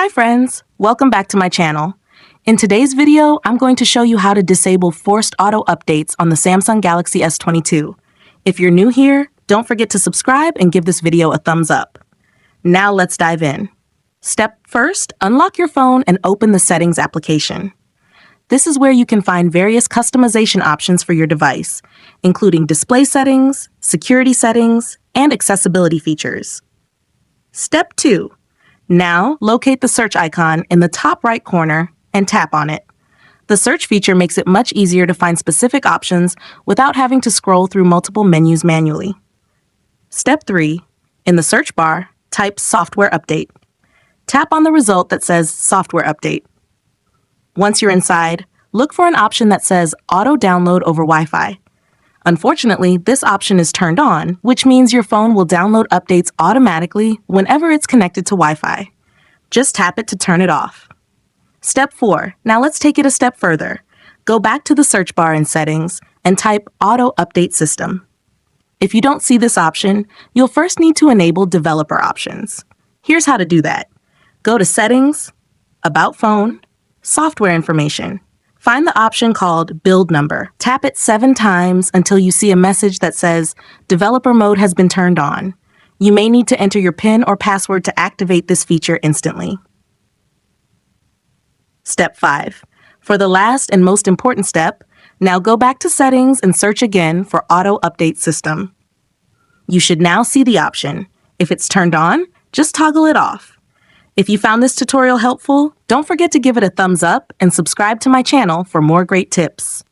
Hi friends, welcome back to my channel. In today's video, I'm going to show you how to disable forced auto updates on the Samsung Galaxy S22. If you're new here, don't forget to subscribe and give this video a thumbs up. Now let's dive in. Step first, unlock your phone and open the Settings application. This is where you can find various customization options for your device, including display settings, security settings, and accessibility features. Step 2. Now, locate the search icon in the top right corner and tap on it. The search feature makes it much easier to find specific options without having to scroll through multiple menus manually. Step 3. In the search bar, type Software Update. Tap on the result that says Software Update. Once you're inside, look for an option that says Auto Download over Wi-Fi. Unfortunately, this option is turned on, which means your phone will download updates automatically whenever it's connected to Wi-Fi. Just tap it to turn it off. Step 4. Now let's take it a step further. Go back to the search bar in Settings and type Auto Update System. If you don't see this option, you'll first need to enable developer options. Here's how to do that. Go to Settings, About Phone, Software Information. Find the option called Build Number. Tap it 7 times until you see a message that says Developer Mode has been turned on. You may need to enter your PIN or password to activate this feature instantly. Step 5. For the last and most important step, now go back to Settings and search again for Auto Update System. You should now see the option. If it's turned on, just toggle it off. If you found this tutorial helpful, don't forget to give it a thumbs up and subscribe to my channel for more great tips.